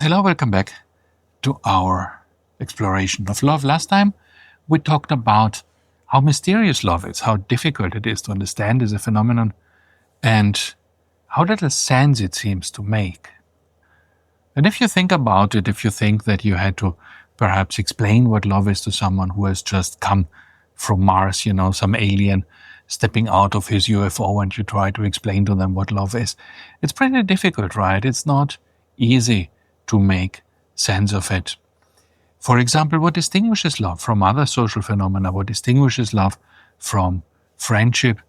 Hello, welcome back to our exploration of love. Last time we talked about how mysterious love is, how difficult it is to understand as a phenomenon, and how little sense it seems to make. And if you think about it, if you think that you had to perhaps explain what love is to someone who has just come from Mars, some alien stepping out of his UFO, and you try to explain to them what love is, it's pretty difficult, right? It's not easy to make sense of it. For example, what distinguishes love from other social phenomena? What distinguishes love from friendship?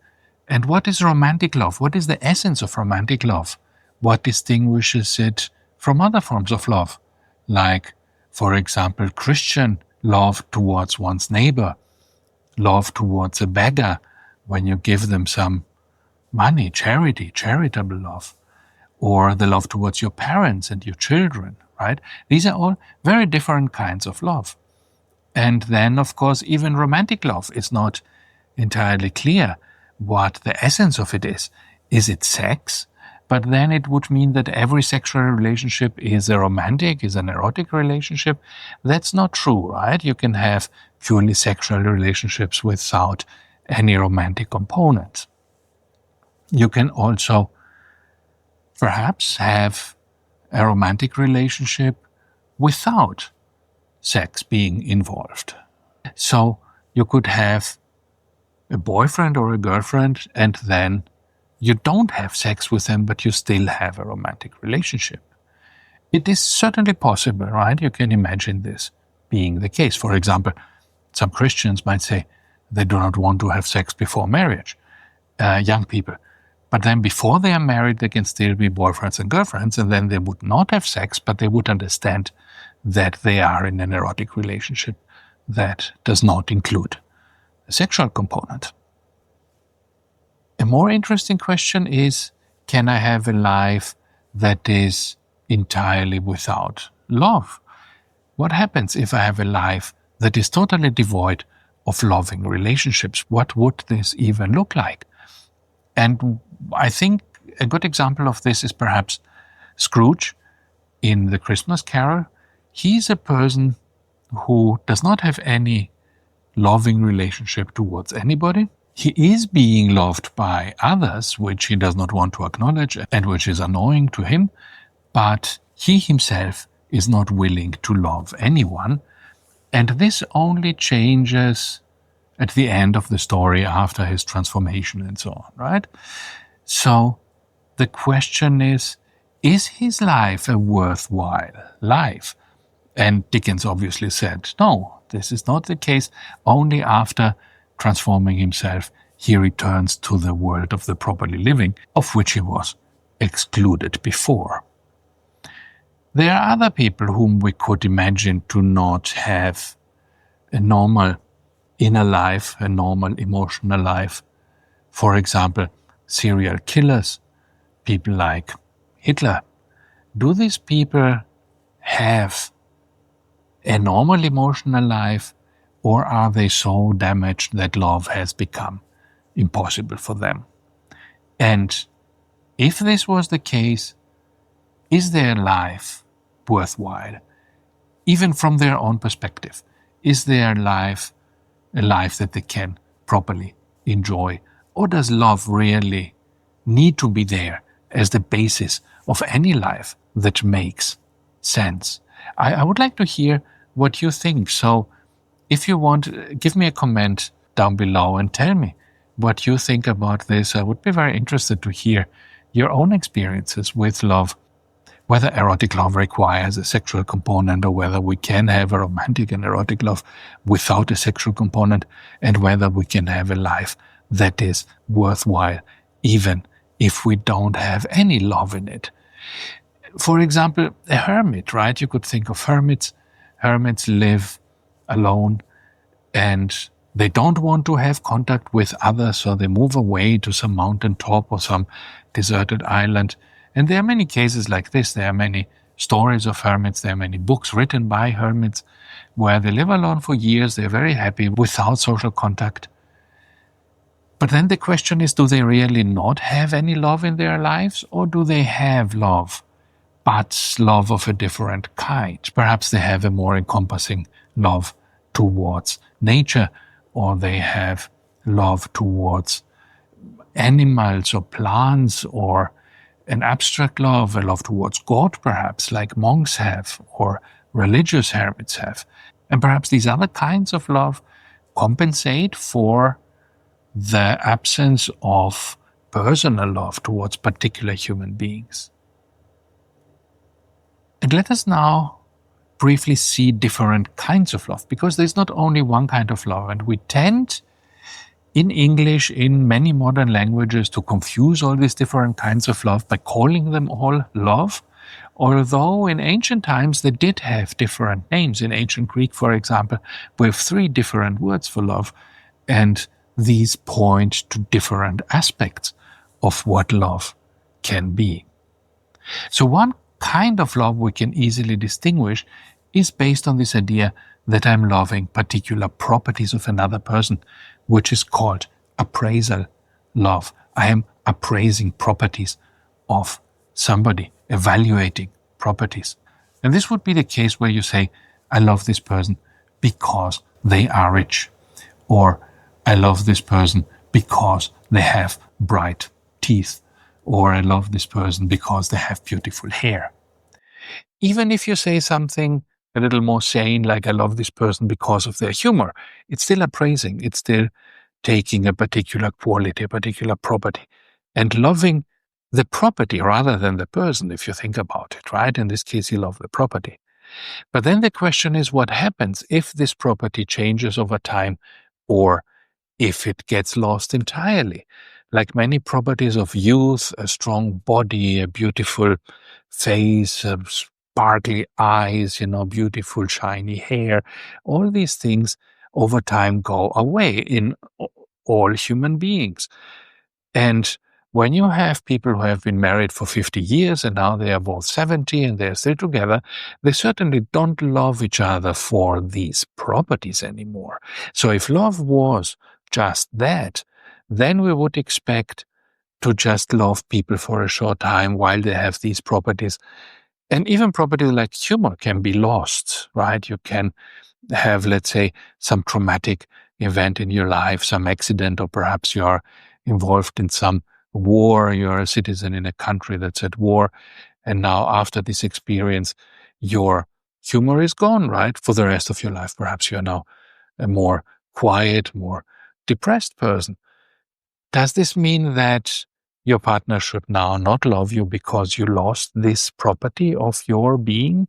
And what is romantic love? What is the essence of romantic love? What distinguishes it from other forms of love? Like, for example, Christian love towards one's neighbor, love towards a beggar when you give them some money, charity, charitable love, or the love towards your parents and your children, right? These are all very different kinds of love. And then, of course, even romantic love is not entirely clear what the essence of it is. Is it sex? But then it would mean that every sexual relationship is a romantic, is an erotic relationship. That's not true, right? You can have purely sexual relationships without any romantic components. You can also perhaps have a romantic relationship without sex being involved. So you could have a boyfriend or a girlfriend and then you don't have sex with them, but you still have a romantic relationship. It is certainly possible, right? You can imagine this being the case. For example, some Christians might say they do not want to have sex before marriage, young people. But then before they are married, they can still be boyfriends and girlfriends, and then they would not have sex, but they would understand that they are in an erotic relationship that does not include a sexual component. A more interesting question is, can I have a life that is entirely without love? What happens if I have a life that is totally devoid of loving relationships? What would this even look like? And I think a good example of this is perhaps Scrooge in the Christmas Carol. He's a person who does not have any loving relationship towards anybody. He is being loved by others, which he does not want to acknowledge and which is annoying to him, but he himself is not willing to love anyone. And this only changes at the end of the story after his transformation and so on, right? So the question is his life a worthwhile life? And Dickens obviously said, no, this is not the case. Only after transforming himself, he returns to the world of the properly living, of which he was excluded before. There are other people whom we could imagine to not have a normal inner life, a normal emotional life. For example, serial killers, people like Hitler. Do these people have a normal emotional life, or are they so damaged that love has become impossible for them? And if this was the case, is their life worthwhile? Even from their own perspective, is their life a life that they can properly enjoy? Or does love really need to be there as the basis of any life that makes sense? I would like to hear what you think. So if you want, give me a comment down below and tell me what you think about this. I would be very interested to hear your own experiences with love, whether erotic love requires a sexual component or whether we can have a romantic and erotic love without a sexual component, and whether we can have a life that is worthwhile even if we don't have any love in it. For example, a hermit, right? You could think of hermits. Hermits live alone and they don't want to have contact with others, so they move away to some mountain top or some deserted island. And there are many cases like this. There are many stories of hermits. There are many books written by hermits where they live alone for years. They're very happy without social contact. But then the question is, do they really not have any love in their lives, or do they have love but love of a different kind. Perhaps they have a more encompassing love towards nature, or they have love towards animals or plants, or an abstract love, a love towards God, perhaps, like monks have or religious hermits have. And perhaps these other kinds of love compensate for the absence of personal love towards particular human beings. And let us now briefly see different kinds of love, because there's not only one kind of love, and we tend in English, in many modern languages, to confuse all these different kinds of love by calling them all love, although in ancient times they did have different names. In ancient Greek, for example, we have 3 different words for love, and these point to different aspects of what love can be. So one kind of love we can easily distinguish is based on this idea that I'm loving particular properties of another person, which is called appraisal love. I am appraising properties of somebody, evaluating properties. And this would be the case where you say, I love this person because they are rich, or I love this person because they have bright teeth, or I love this person because they have beautiful hair. Even if you say something a little more sane, like I love this person because of their humor, it's still appraising, it's still taking a particular quality, a particular property, and loving the property rather than the person, if you think about it, right? In this case, you love the property. But then the question is, what happens if this property changes over time, or if it gets lost entirely? Like many properties of youth, a strong body, a beautiful face, sparkly eyes, beautiful shiny hair, all these things over time go away in all human beings. And when you have people who have been married for 50 years and now they are both 70 and they're still together, they certainly don't love each other for these properties anymore. So if love was just that, then we would expect to just love people for a short time while they have these properties. And even properties like humor can be lost, right? You can have, let's say, some traumatic event in your life, some accident, or perhaps you're involved in some war, you're a citizen in a country that's at war, and now after this experience, your humor is gone, right? For the rest of your life, perhaps you're now a more quiet, more depressed person. Does this mean that your partner should now not love you because you lost this property of your being?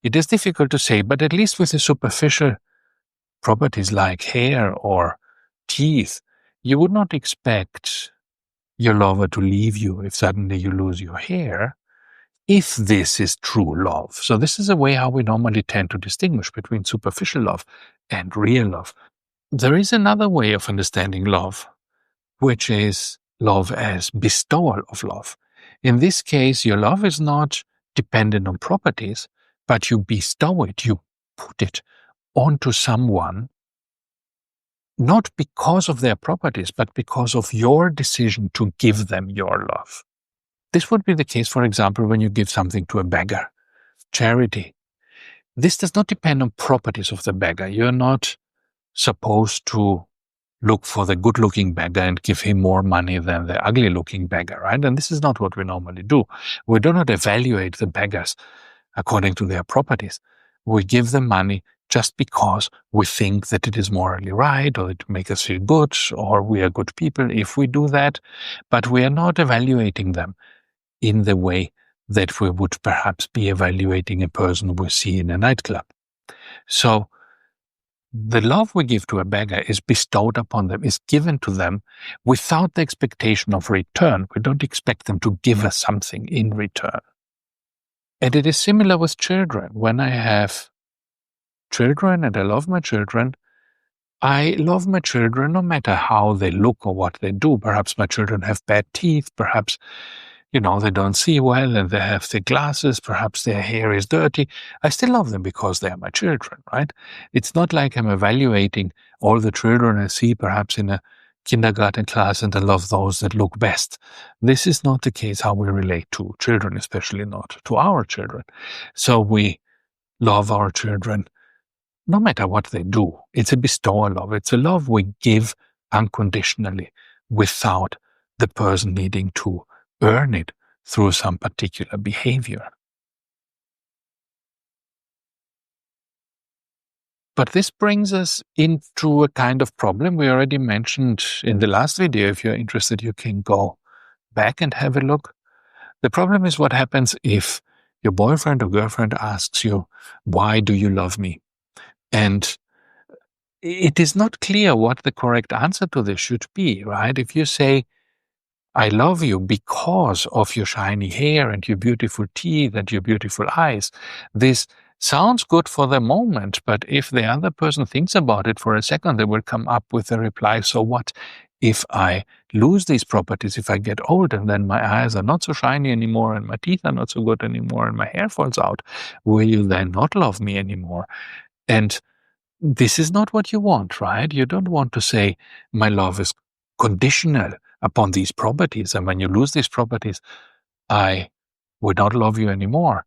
It is difficult to say, but at least with the superficial properties like hair or teeth, you would not expect your lover to leave you if suddenly you lose your hair, if this is true love. So this is a way how we normally tend to distinguish between superficial love and real love. There is another way of understanding love, which is love as bestowal of love. In this case, your love is not dependent on properties, but you bestow it, you put it onto someone, not because of their properties, but because of your decision to give them your love. This would be the case, for example, when you give something to a beggar, charity. This does not depend on properties of the beggar. You're not supposed to look for the good-looking beggar and give him more money than the ugly-looking beggar, right? And this is not what we normally do. We do not evaluate the beggars according to their properties. We give them money just because we think that it is morally right, or it makes us feel good, or we are good people if we do that. But we are not evaluating them in the way that we would perhaps be evaluating a person we see in a nightclub. So the love we give to a beggar is bestowed upon them, is given to them without the expectation of return. We don't expect them to give us something in return. And it is similar with children. When I have children and I love my children no matter how they look or what they do. Perhaps my children have bad teeth, perhaps they don't see well and they have the glasses, perhaps their hair is dirty. I still love them because they are my children, right? It's not like I'm evaluating all the children I see perhaps in a kindergarten class and I love those that look best. This is not the case how we relate to children, especially not to our children. So we love our children no matter what they do. It's a bestowal love. It's a love we give unconditionally without the person needing to earn it through some particular behavior. But this brings us into a kind of problem we already mentioned in the last video. If you're interested, you can go back and have a look. The problem is what happens if your boyfriend or girlfriend asks you, why do you love me? And it is not clear what the correct answer to this should be, right? If you say, I love you because of your shiny hair and your beautiful teeth and your beautiful eyes. This sounds good for the moment, but if the other person thinks about it for a second, they will come up with a reply. So what if I lose these properties? If I get old and then my eyes are not so shiny anymore and my teeth are not so good anymore and my hair falls out, will you then not love me anymore? And this is not what you want, right? You don't want to say, my love is conditional upon these properties. And when you lose these properties, I would not love you anymore.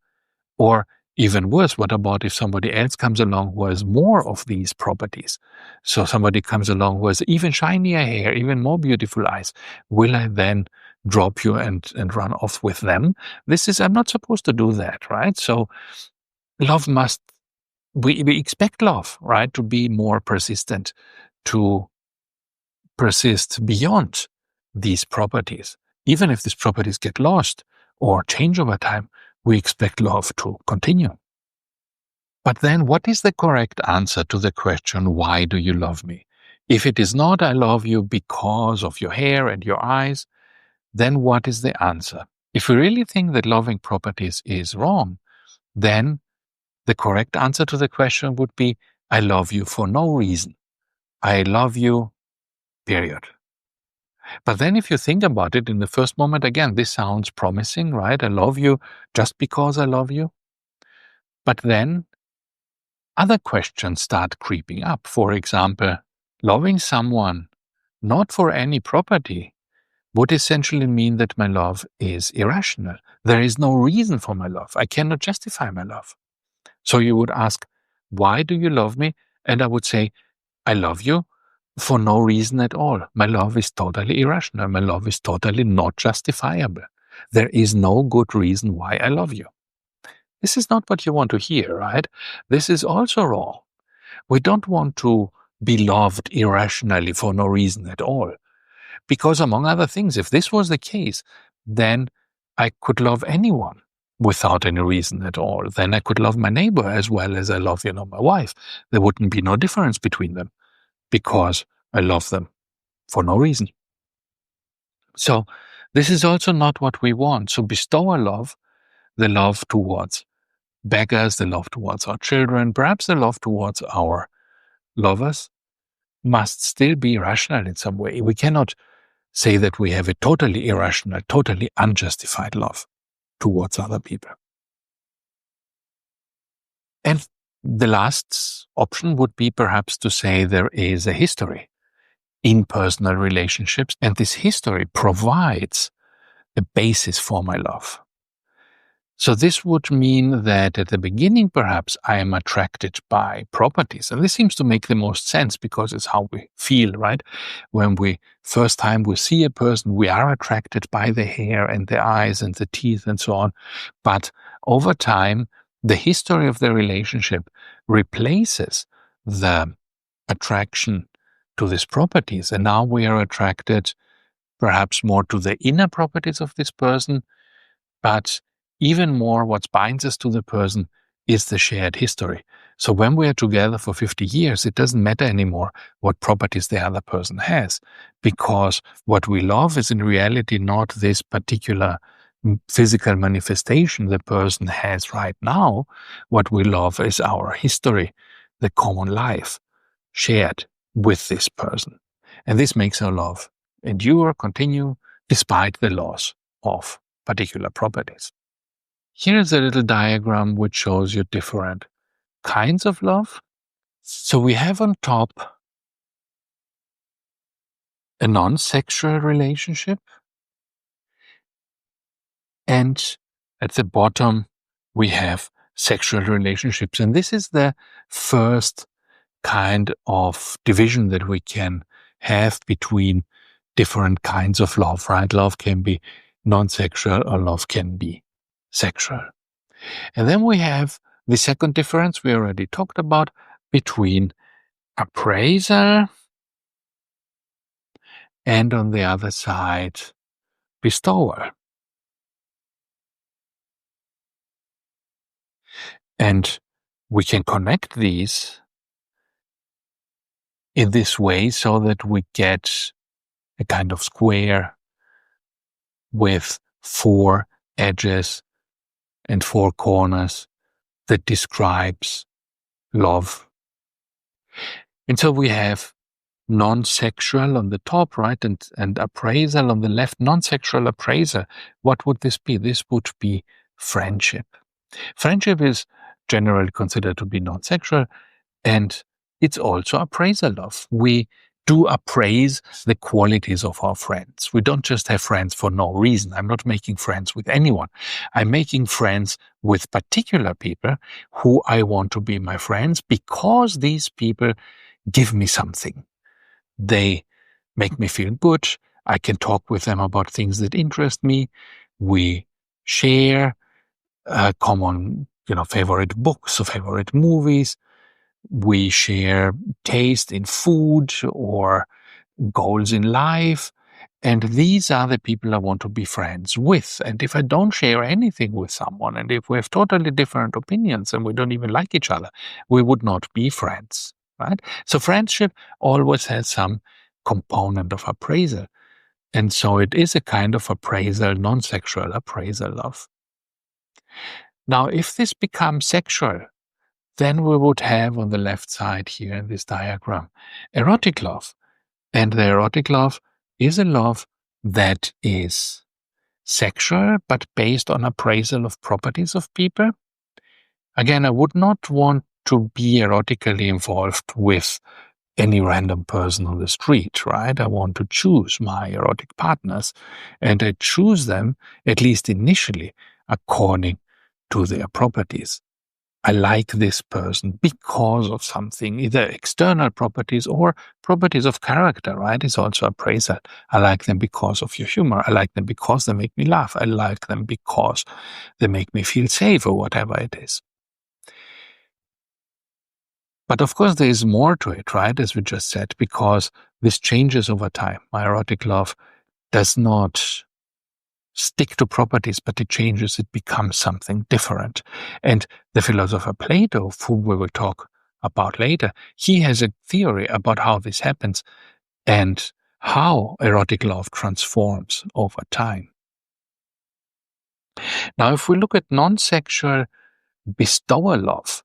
Or even worse, what about if somebody else comes along who has more of these properties? So somebody comes along who has even shinier hair, even more beautiful eyes. Will I then drop you and run off with them? I'm not supposed to do that, right? So love must we expect love, right, to be more persistent, to persist beyond these properties. Even if these properties get lost or change over time, we expect love to continue. But then what is the correct answer to the question, why do you love me? If it is not, I love you because of your hair and your eyes, then what is the answer? If we really think that loving properties is wrong, then the correct answer to the question would be, I love you for no reason. I love you, period. But then if you think about it in the first moment, again, this sounds promising, right? I love you just because I love you. But then other questions start creeping up. For example, loving someone not for any property would essentially mean that my love is irrational. There is no reason for my love. I cannot justify my love. So you would ask, why do you love me? And I would say, I love you for no reason at all. My love is totally irrational. My love is totally not justifiable. There is no good reason why I love you. This is not what you want to hear, right? This is also wrong. We don't want to be loved irrationally for no reason at all. Because among other things, if this was the case, then I could love anyone without any reason at all. Then I could love my neighbor as well as I love, my wife. There wouldn't be no difference between them because I love them for no reason. So this is also not what we want. So bestow our love, the love towards beggars, the love towards our children, perhaps the love towards our lovers must still be rational in some way. We cannot say that we have a totally irrational, totally unjustified love towards other people. And the last option would be perhaps to say there is a history in personal relationships, and this history provides a basis for my love. So this would mean that at the beginning, perhaps I am attracted by properties. And this seems to make the most sense because it's how we feel, right? When first time we see a person, we are attracted by the hair and the eyes and the teeth and so on. But over time, the history of the relationship replaces the attraction to these properties. And now we are attracted perhaps more to the inner properties of this person, but even more, what binds us to the person is the shared history. So when we are together for 50 years, it doesn't matter anymore what properties the other person has, because what we love is in reality not this particular physical manifestation the person has right now. What we love is our history, the common life shared with this person. And this makes our love endure, continue, despite the loss of particular properties. Here's a little diagram which shows you different kinds of love. So we have on top a non-sexual relationship, and at the bottom we have sexual relationships. And this is the first kind of division that we can have between different kinds of love, right? Love can be non-sexual or love can be sexual. And then we have the second difference we already talked about between appraisal and, on the other side, bestowal. And we can connect these in this way so that we get a kind of square with 4 edges and 4 corners that describes love. And so we have non-sexual on the top, right, and appraisal on the left. Non-sexual appraisal, what would this be? This would be friendship. Friendship is generally considered to be non-sexual, and it's also appraisal love. We do appraise the qualities of our friends. We don't just have friends for no reason. I'm not making friends with anyone. I'm making friends with particular people who I want to be my friends because these people give me something. They make me feel good. I can talk with them about things that interest me. We share common, favorite books or favorite movies. We share taste in food or goals in life. And these are the people I want to be friends with. And if I don't share anything with someone, and if we have totally different opinions and we don't even like each other, we would not be friends, right? So friendship always has some component of appraisal. And so it is a kind of appraisal, non-sexual appraisal love. Now, if this becomes sexual, then we would have on the left side here in this diagram erotic love. And the erotic love is a love that is sexual, but based on appraisal of properties of people. Again, I would not want to be erotically involved with any random person on the street, right? I want to choose my erotic partners, and I choose them, at least initially, according to their properties. I like this person because of something, either external properties or properties of character, right? It's also appraisal. I like them because of your humor. I like them because they make me laugh. I like them because they make me feel safe or whatever it is. But of course, there is more to it, right? As we just said, because this changes over time. My erotic love does not stick to properties, but it changes, it becomes something different. And the philosopher Plato, whom we will talk about later, he has a theory about how this happens and how erotic love transforms over time. Now, if we look at non-sexual bestowal love,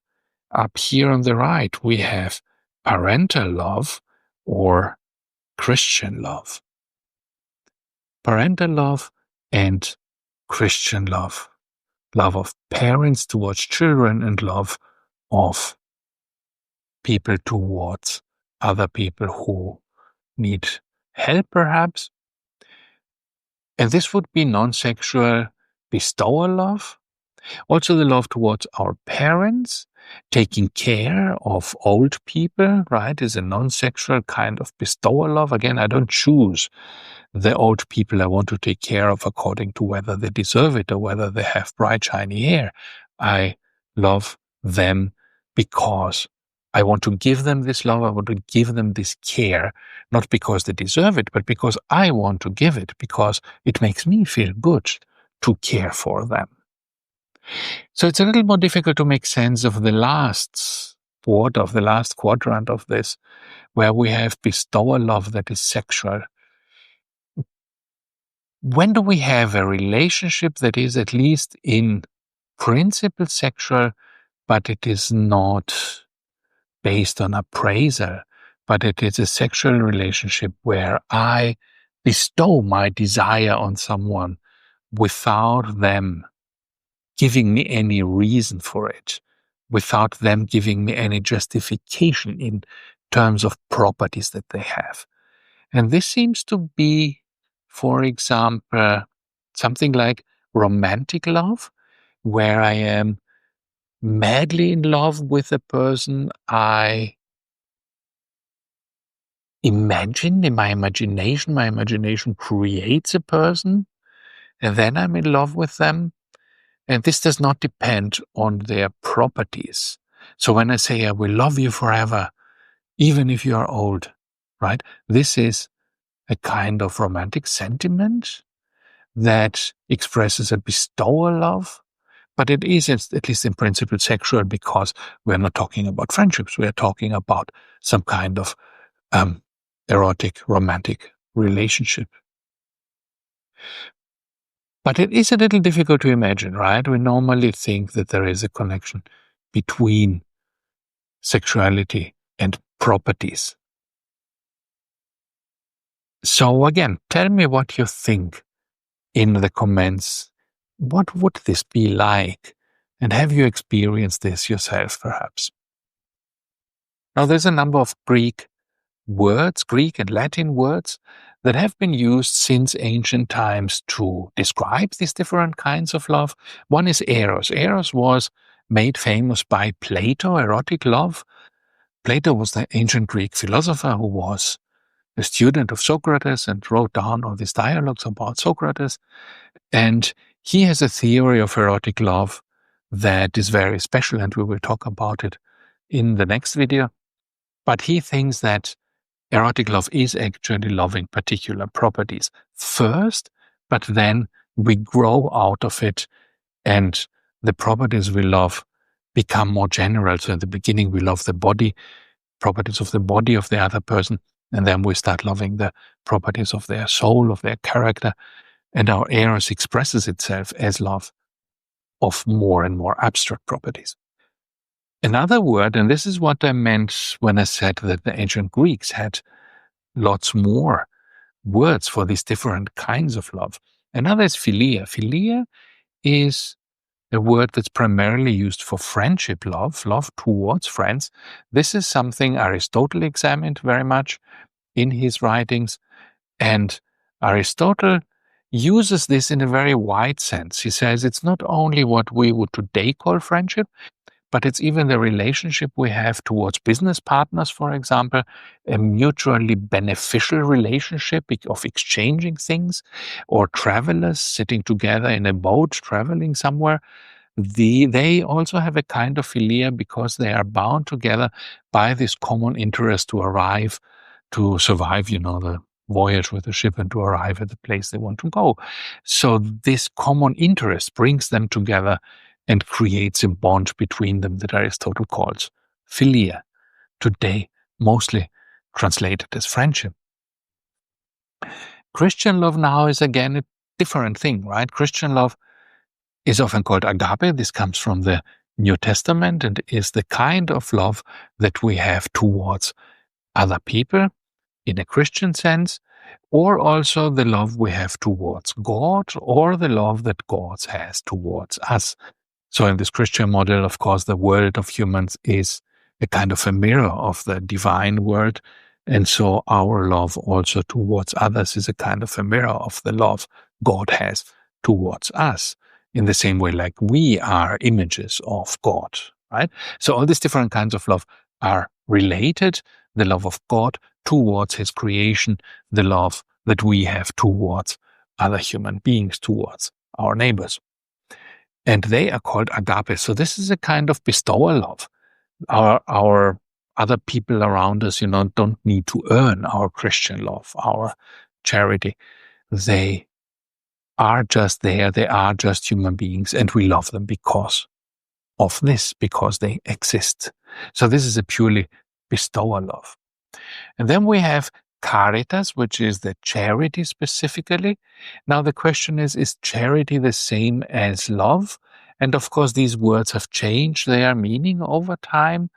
up here on the right, we have parental love or Christian love. Parental love and Christian love. Love of parents towards children and love of people towards other people who need help, perhaps. And this would be non-sexual bestowal love. Also the love towards our parents, taking care of old people, right, is a non-sexual kind of bestowal love. Again, I don't choose the old people I want to take care of according to whether they deserve it or whether they have bright, shiny hair. I love them because I want to give them this love. I want to give them this care, not because they deserve it, but because I want to give it, because it makes me feel good to care for them. So it's a little more difficult to make sense of the last quadrant of this, where we have bestowal love that is sexual. When do we have a relationship that is at least in principle sexual, but it is not based on appraisal, but it is a sexual relationship where I bestow my desire on someone without them giving me any reason for it, without them giving me any justification in terms of properties that they have. And this seems to be, for example, something like romantic love, where I am madly in love with a person. I imagine in my imagination creates a person, and then I'm in love with them. And this does not depend on their properties. So when I say I will love you forever, even if you are old, right? This is a kind of romantic sentiment that expresses a bestowal love, but it is, at least in principle, sexual, because we're not talking about friendships. We are talking about some kind of um, erotic, romantic relationship. But it is a little difficult to imagine, right? We normally think that there is a connection between sexuality and properties. So again, tell me what you think in the comments. What would this be like? And have you experienced this yourself, perhaps? Now, there's a number of Greek words, Greek and Latin words, that have been used since ancient times to describe these different kinds of love. One is eros. Eros was made famous by Plato, erotic love. Plato was the ancient Greek philosopher who was a student of Socrates and wrote down all these dialogues about Socrates. And he has a theory of erotic love that is very special, and we will talk about it in the next video. But he thinks that erotic love is actually loving particular properties first, but then we grow out of it, and the properties we love become more general. So in the beginning, we love the body, properties of the body of the other person, and then we start loving the properties of their soul, of their character, and our eros expresses itself as love of more and more abstract properties. Another word, and this is what I meant when I said that the ancient Greeks had lots more words for these different kinds of love. Another is philia. Philia is a word that's primarily used for friendship love, love towards friends. This is something Aristotle examined very much in his writings, and Aristotle uses this in a very wide sense. He says it's not only what we would today call friendship, but it's even the relationship we have towards business partners, for example, a mutually beneficial relationship of exchanging things, or travelers sitting together in a boat traveling somewhere. They also have a kind of philia because they are bound together by this common interest to arrive, to survive, the voyage with the ship and to arrive at the place they want to go. So this common interest brings them together and creates a bond between them that Aristotle calls philia, today mostly translated as friendship. Christian love now is again a different thing, right? Christian love is often called agape. This comes from the New Testament and is the kind of love that we have towards other people in a Christian sense, or also the love we have towards God, or the love that God has towards us. So in this Christian model, of course, the world of humans is a kind of a mirror of the divine world. And so our love also towards others is a kind of a mirror of the love God has towards us, in the same way like we are images of God, right? So all these different kinds of love are related. The love of God towards his creation, the love that we have towards other human beings, towards our neighbors. And they are called agape. So this is a kind of bestowal love. Our other people around us, don't need to earn our Christian love, our charity. They are just there. They are just human beings, and we love them because of this, because they exist. So this is a purely bestowal love. And then we have caritas, which is the charity specifically. Now the question is charity the same as love? And of course, these words have changed their meaning over time.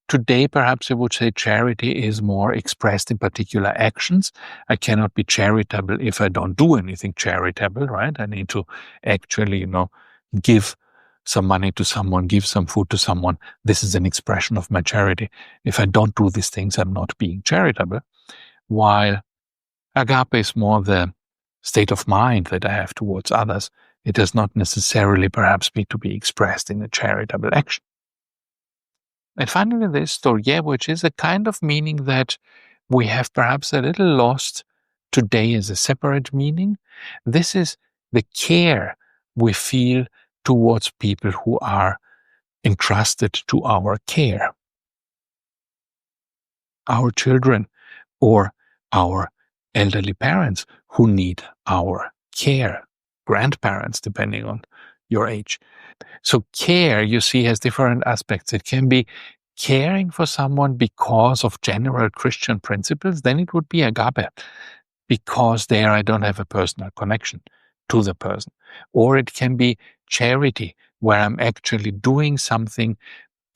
Today, perhaps I would say charity is more expressed in particular actions. I cannot be charitable if I don't do anything charitable, right? I need to actually, give some money to someone, give some food to someone. This is an expression of my charity. If I don't do these things, I'm not being charitable. While Agape is more the state of mind that I have towards others. It does not necessarily perhaps need to be expressed in a charitable action. And finally, there's storge, which is a kind of meaning that we have perhaps a little lost today as a separate meaning. This is the care we feel towards people who are entrusted to our care, our children or our elderly parents who need our care, grandparents, depending on your age. So care, you see, has different aspects. It can be caring for someone because of general Christian principles, then it would be agape, because there I don't have a personal connection to the person. Or it can be charity, where I'm actually doing something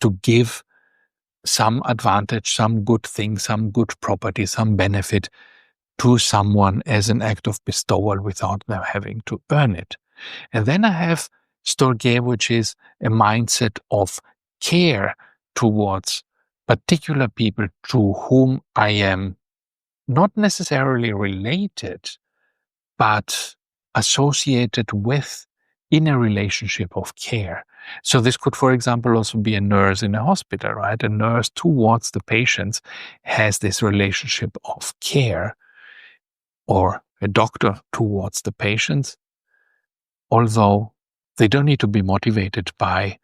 to give some advantage, some good thing, some good property, some benefit to someone as an act of bestowal without them having to earn it. And then I have storge, which is a mindset of care towards particular people to whom I am not necessarily related, but associated with in a relationship of care. So this could, for example, also be a nurse in a hospital, right? A nurse towards the patients has this relationship of care, or a doctor towards the patients, although they don't need to be motivated by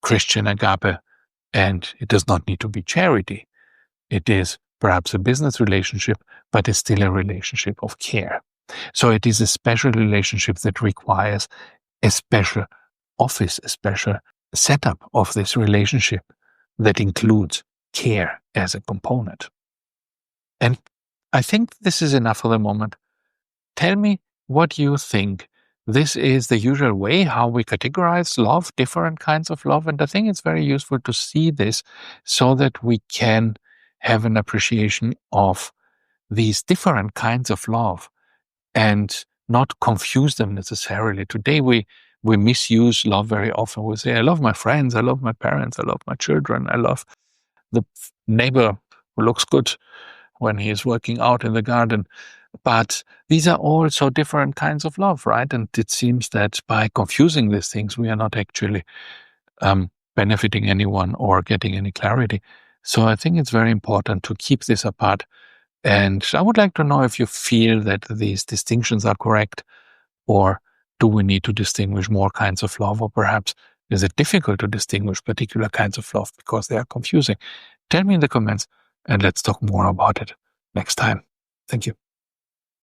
Christian agape, and it does not need to be charity. It is perhaps a business relationship, but it's still a relationship of care. So it is a special relationship that requires a special office, a special setup of this relationship that includes care as a component. And I think this is enough for the moment. Tell me what you think. This is the usual way how we categorize love, different kinds of love. And I think it's very useful to see this so that we can have an appreciation of these different kinds of love and not confuse them necessarily. Today we misuse love very often. We say, I love my friends, I love my parents, I love my children, I love the neighbor who looks good when he is working out in the garden. But these are all so different kinds of love, right? And it seems that by confusing these things, we are not actually benefiting anyone or getting any clarity. So I think it's very important to keep this apart. And I would like to know if you feel that these distinctions are correct, or do we need to distinguish more kinds of love, or perhaps is it difficult to distinguish particular kinds of love because they are confusing? Tell me in the comments, and let's talk more about it next time. Thank you.